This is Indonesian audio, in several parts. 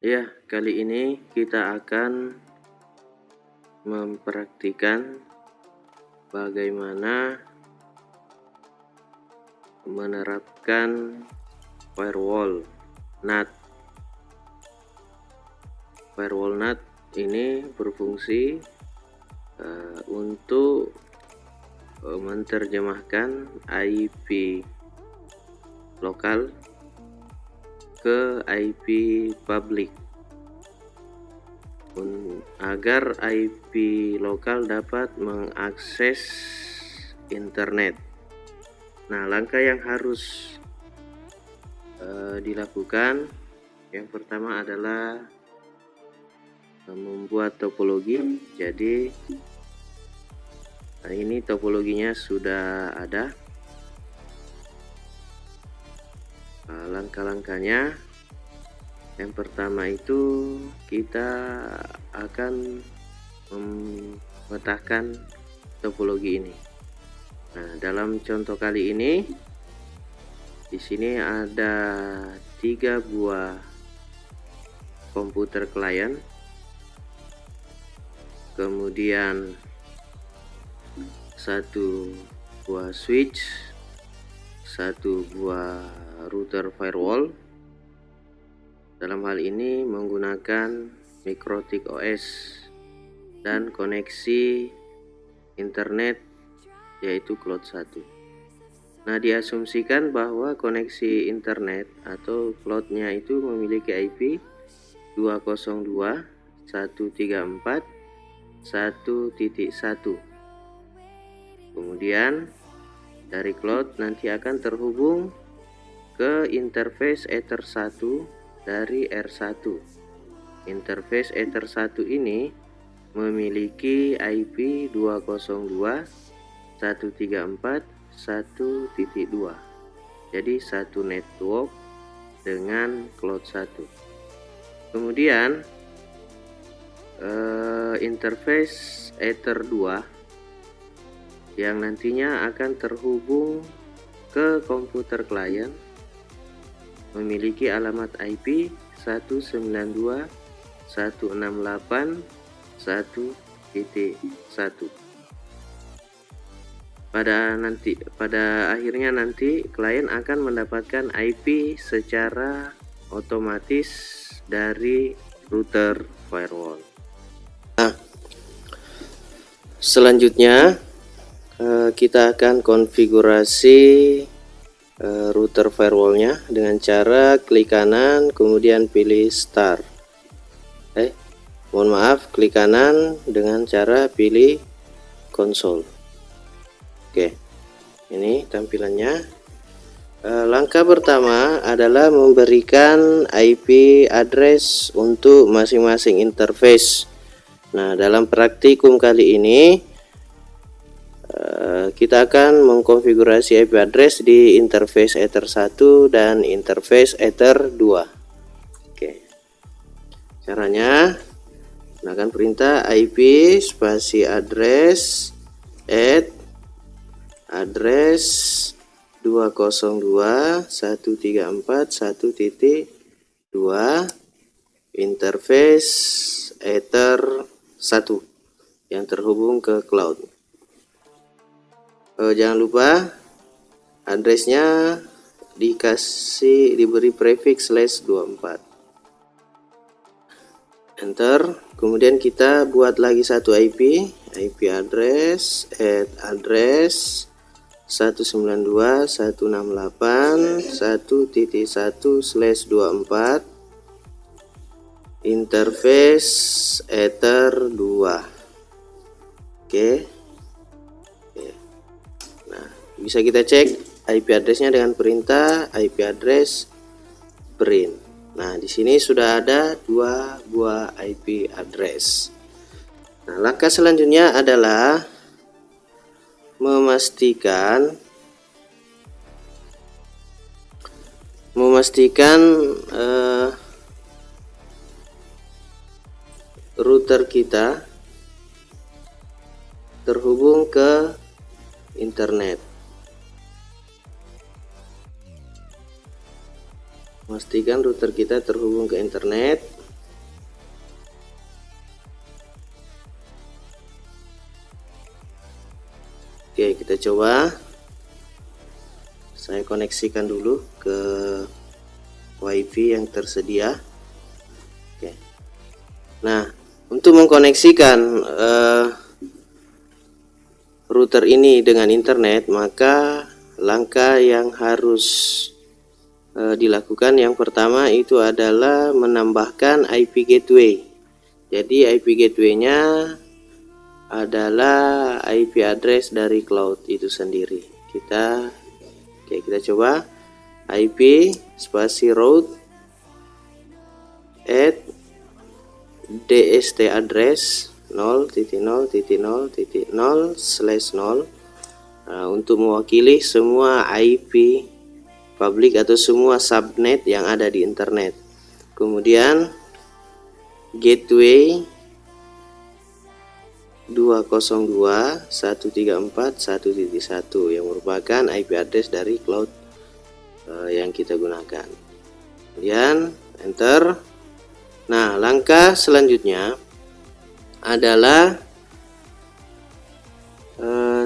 Ya, kali ini kita akan mempraktikkan bagaimana menerapkan firewall NAT. Firewall NAT ini berfungsi untuk menerjemahkan IP lokal ke IP publik agar IP lokal dapat mengakses internet. Nah, langkah yang harus dilakukan yang pertama adalah membuat topologi. Jadi ini topologinya sudah ada. Langkah-langkahnya yang pertama itu kita akan memetakan topologi ini. Nah, dalam contoh kali ini di sini ada 3 buah komputer klien, kemudian 1 buah switch, 1 buah router firewall. Dalam hal ini menggunakan Mikrotik OS dan koneksi internet yaitu Cloud 1. Nah, diasumsikan bahwa koneksi internet atau cloudnya itu memiliki IP 202.134.1.1. Kemudian dari cloud nanti akan terhubung ke interface Ether 1 dari R1. Interface Ether 1 ini memiliki IP 202.134.1.2. Jadi satu network dengan Cloud 1. Kemudian interface Ether 2 yang nantinya akan terhubung ke komputer klien memiliki alamat IP 192.168.1.1. Pada akhirnya nanti klien akan mendapatkan IP secara otomatis dari router firewall. Nah, selanjutnya kita akan konfigurasi router firewallnya dengan cara klik kanan kemudian pilih start. Klik kanan dengan cara pilih konsol. Oke, ini tampilannya. Langkah pertama adalah memberikan IP address untuk masing-masing interface. Nah, dalam praktikum kali ini kita akan mengkonfigurasi IP address di interface Ether 1 dan interface Ether 2. Oke. Caranya gunakan perintah IP spasi address add address 202.134.1.2 interface Ether 1 yang terhubung ke cloud. Jangan lupa addressnya diberi prefix /24. Enter. Kemudian kita buat lagi satu IP address add address 192.168.1.1/24 interface Ether 2. Oke. Bisa kita cek IP addressnya dengan perintah IP address print. Nah, di sini sudah ada 2 buah IP address. Nah, langkah selanjutnya adalah memastikan router kita terhubung ke internet. Pastikan router kita terhubung ke internet. kita coba. Saya koneksikan dulu ke WiFi yang tersedia. Oke. Nah, untuk mengkoneksikan router ini dengan internet, maka langkah yang harus dilakukan yang pertama itu adalah menambahkan IP gateway. Jadi IP gateway-nya adalah IP address dari cloud itu sendiri. Kita coba IP spasi route at dst address 0.0.0.0/0 untuk mewakili semua IP public atau semua subnet yang ada di internet. Kemudian gateway 202.134.1.1 yang merupakan IP address dari cloud yang kita gunakan. Kemudian enter. Nah, langkah selanjutnya adalah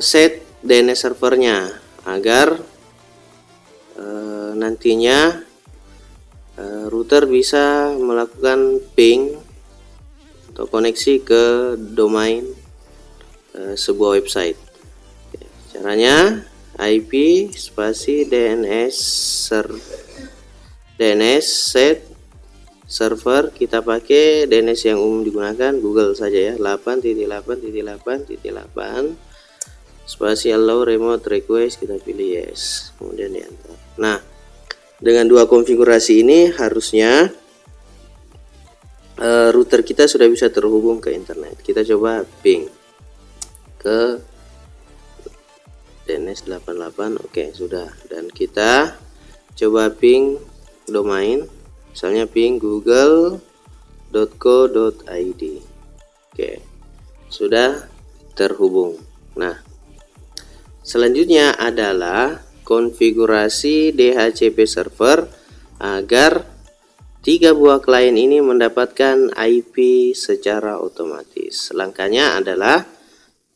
set DNS servernya agar nantinya router bisa melakukan ping atau koneksi ke domain sebuah website. Caranya IP spasi DNS set server, kita pakai DNS yang umum digunakan Google saja ya, 8.8.8.8 spasi allow remote request, kita pilih yes, kemudian di enter. Nah, dengan dua konfigurasi ini harusnya router kita sudah bisa terhubung ke internet. Kita coba ping ke DNS 88. Oke, sudah. Dan kita coba ping domain, misalnya ping google.co.id. Oke, sudah terhubung. Nah, selanjutnya adalah konfigurasi DHCP server agar 3 buah klien ini mendapatkan IP secara otomatis. Langkahnya adalah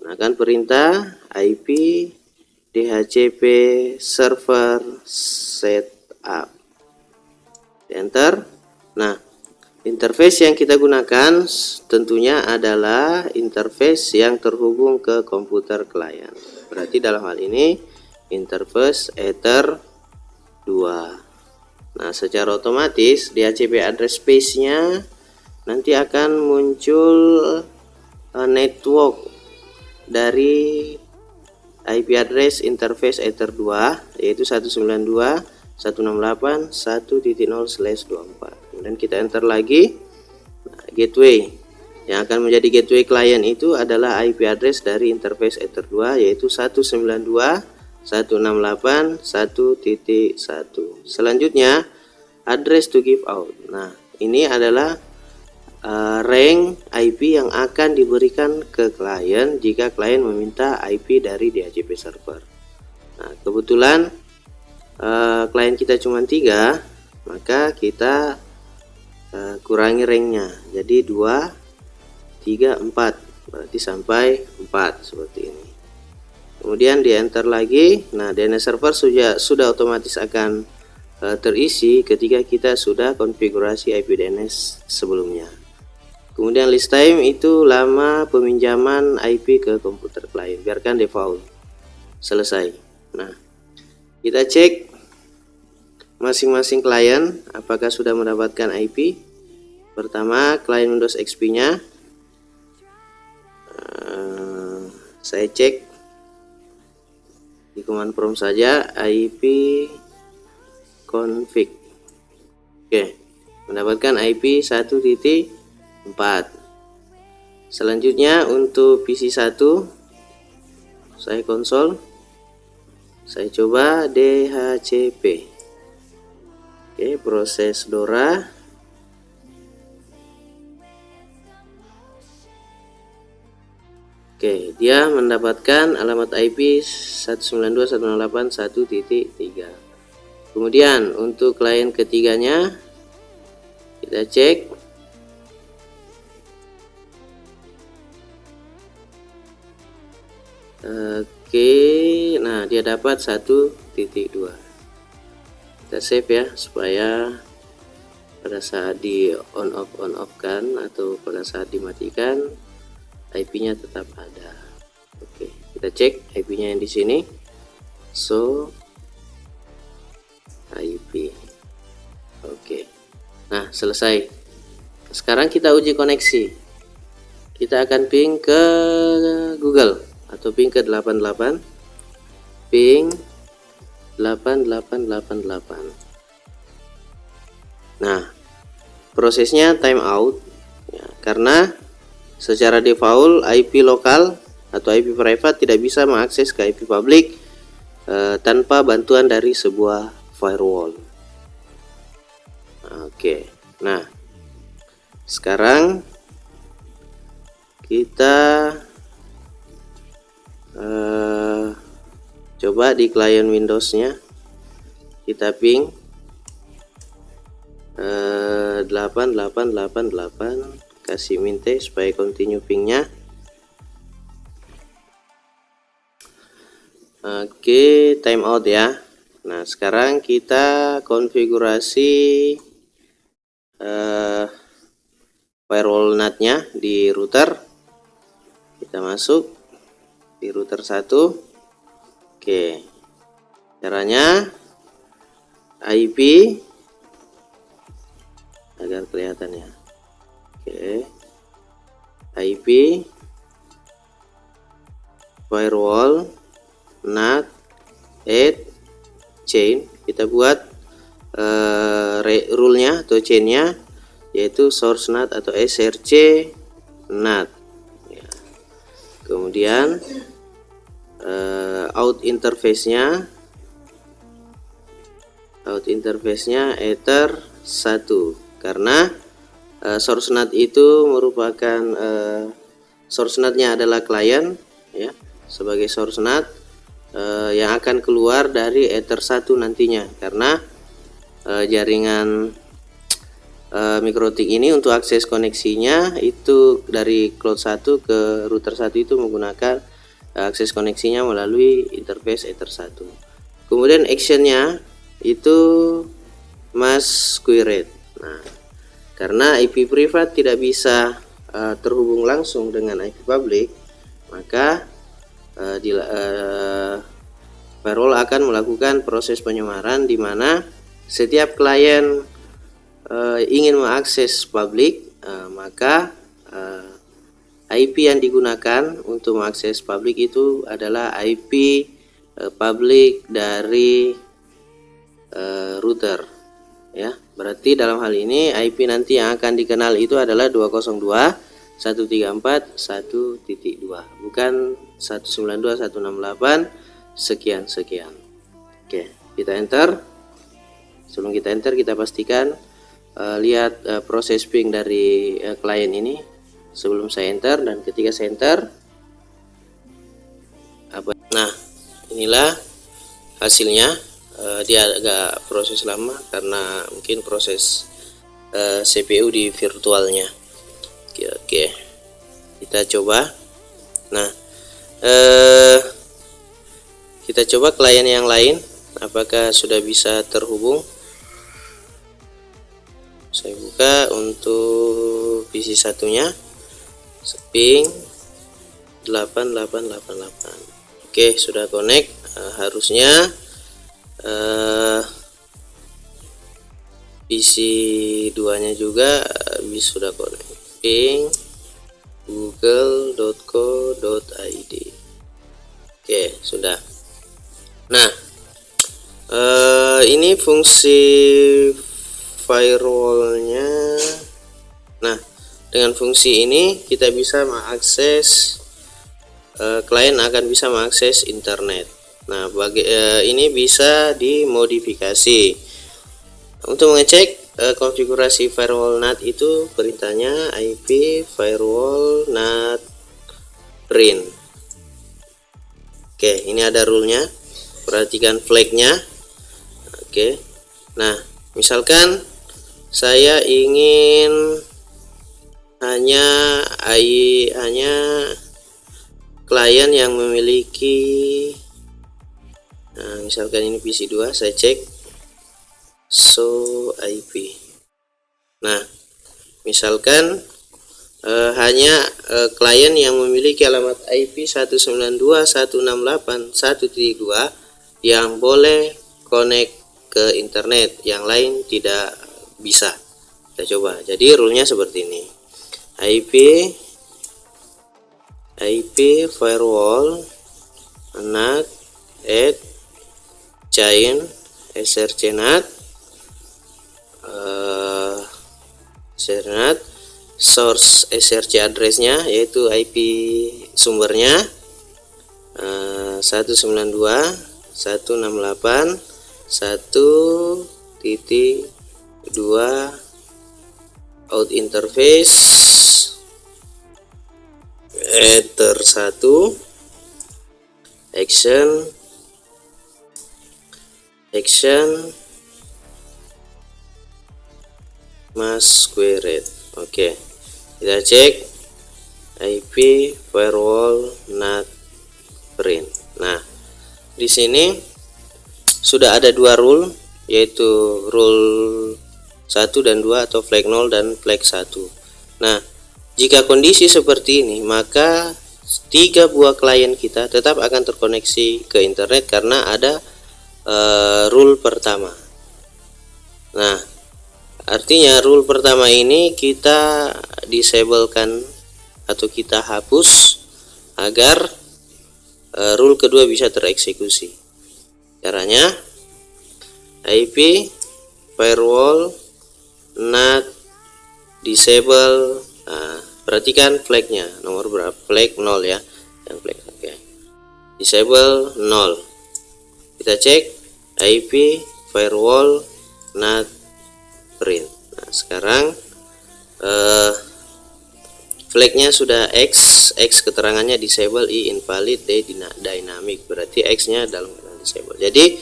gunakan perintah IP DHCP server setup. Enter. Nah, interface yang kita gunakan tentunya adalah interface yang terhubung ke komputer klien. Berarti dalam hal ini interface Ether 2. Nah, secara otomatis DHCP address space-nya nanti akan muncul network dari IP address interface Ether 2 yaitu 192.168.1.0/24. Kemudian kita enter lagi. Nah, gateway yang akan menjadi gateway client itu adalah IP address dari interface Ether 2 yaitu 192.168.1.1. Selanjutnya address to give out. Nah, ini adalah rank IP yang akan diberikan ke klien jika klien meminta IP dari DHCP server. Nah, kebetulan klien kita cuma 3, maka kita kurangi ranknya jadi 2, 3, 4, berarti sampai 4 seperti ini. Kemudian di enter lagi. Nah, DNS server sudah otomatis akan terisi ketika kita sudah konfigurasi IP DNS sebelumnya. Kemudian list time itu lama peminjaman IP ke komputer klien, biarkan default. Selesai. Nah, kita cek masing-masing klien apakah sudah mendapatkan IP. Pertama, klien Windows XP-nya. Saya cek di command prompt saja IP config. Oke, mendapatkan IP 1.4. Selanjutnya untuk PC 1 saya konsol, saya coba DHCP. Oke, proses DORA. Oke, dia mendapatkan alamat IP 192.168.1.3. Kemudian untuk klien ketiganya kita cek. Oke, nah dia dapat 1.2. Kita save ya, supaya pada saat di on off kan, atau pada saat dimatikan, IP-nya tetap ada. Oke, kita cek IP-nya yang di sini. So IP. Oke. Nah, selesai. Sekarang kita uji koneksi. Kita akan ping ke Google atau ping ke 88. Ping 8888. Nah, prosesnya timeout ya, karena secara default IP lokal atau IP private tidak bisa mengakses ke IP publik tanpa bantuan dari sebuah firewall. Oke. Nah, sekarang kita coba di klien Windows-nya kita ping 8888, kasih minte supaya continue pingnya. Oke, timeout ya. Nah, sekarang kita konfigurasi firewall NAT-nya di router. Kita masuk di router 1. Oke, caranya IP agar kelihatan ya. Oke, IP firewall NAT add chain. Kita buat rule-nya atau chain-nya, yaitu source NAT atau SRC NAT ya. Kemudian out interface-nya ether 1, karena source NAT itu merupakan source NAT-nya adalah klien ya, sebagai source NAT yang akan keluar dari ether 1 nantinya, karena jaringan MikroTik ini untuk akses koneksinya itu dari cloud 1 ke router 1 itu menggunakan akses koneksinya melalui interface ether 1. Kemudian actionnya itu mask query. Nah, karena IP privat tidak bisa terhubung langsung dengan IP public, maka firewall akan melakukan proses penyamaran di mana setiap klien ingin mengakses publik, maka IP yang digunakan untuk mengakses publik itu adalah IP publik dari router ya. Berarti dalam hal ini IP nanti yang akan dikenal itu adalah 202.134.1.2, bukan 192.168 sekian. Oke, kita enter. Sebelum kita enter, kita pastikan lihat proses ping dari klien ini sebelum saya enter dan ketika saya enter. Nah, inilah hasilnya. Dia agak proses lama karena mungkin proses CPU di virtualnya. Oke, kita coba. Nah, kita coba klien yang lain apakah sudah bisa terhubung. Saya buka untuk PC satunya, ping 8888. Oke, sudah connect. Harusnya PC 2 nya juga sudah connect. Ping google.co.id. Oke, sudah. Nah, ini fungsi firewallnya. Nah, dengan fungsi ini kita bisa mengakses klien akan bisa mengakses internet. Nah, ini bisa dimodifikasi. Untuk mengecek konfigurasi firewall NAT itu perintahnya IP firewall NAT print. Oke, ini ada rule-nya. Perhatikan flag-nya. Oke. Nah, misalkan saya ingin hanya klien yang memiliki Nah, misalkan ini PC 2, saya cek show IP. Nah, misalkan hanya klien yang memiliki alamat IP 192.168.1.2 yang boleh connect ke internet, yang lain tidak bisa. Kita coba. Jadi rule-nya seperti ini. IP firewall NAT add giant src NAT source src address-nya yaitu IP sumbernya 192.168.1.2 out interface ether 1 action masquerade. Oke, kita cek IP firewall NAT print. Nah, di sini sudah ada dua rule, yaitu rule 1 dan 2 atau flag 0 dan flag 1. Nah, jika kondisi seperti ini, maka 3 buah klien kita tetap akan terkoneksi ke internet karena ada rule pertama. Nah, artinya rule pertama ini kita disablekan atau kita hapus agar rule kedua bisa tereksekusi. Caranya IP firewall NAT disable. Nah, perhatikan flagnya nomor berapa, flag 0 ya, yang flag. Oke. Disable 0. Kita cek IP firewall NAT print. Nah, sekarang flagnya sudah X keterangannya disable, I invalid, D dynamic, berarti X nya dalam keadaan disable. Jadi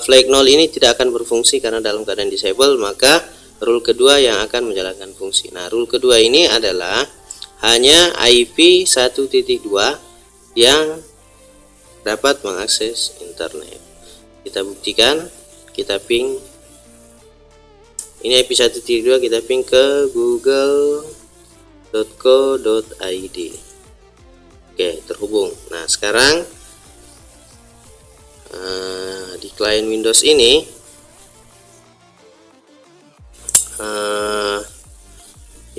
flag 0 ini tidak akan berfungsi karena dalam keadaan disable, maka rule kedua yang akan menjalankan fungsi. Nah, rule kedua ini adalah hanya IP 1.2 yang dapat mengakses internet. Kita buktikan, kita ping ini IP 1.2, kita ping ke google.co.id. Oke, terhubung. Nah, sekarang di klien Windows ini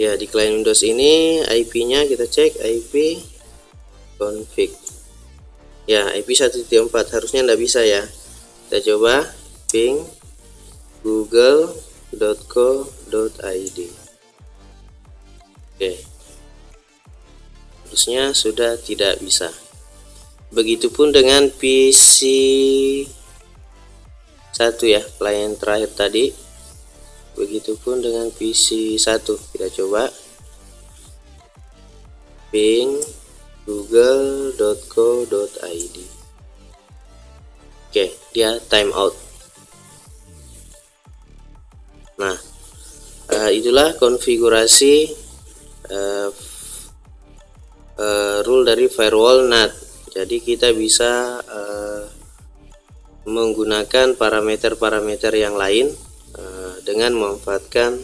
ya, di klien Windows ini IP-nya kita cek IP config. Ya, IP 1.4 harusnya nggak bisa ya. Kita coba ping google.co.id. Oke, harusnya sudah tidak bisa. Begitupun dengan PC 1 ya, klien terakhir tadi. Begitupun dengan PC 1. Kita coba ping google.co.id. Oke, dia timeout. Nah, itulah konfigurasi rule dari firewall NAT. Jadi kita bisa menggunakan parameter-parameter yang lain dengan memanfaatkan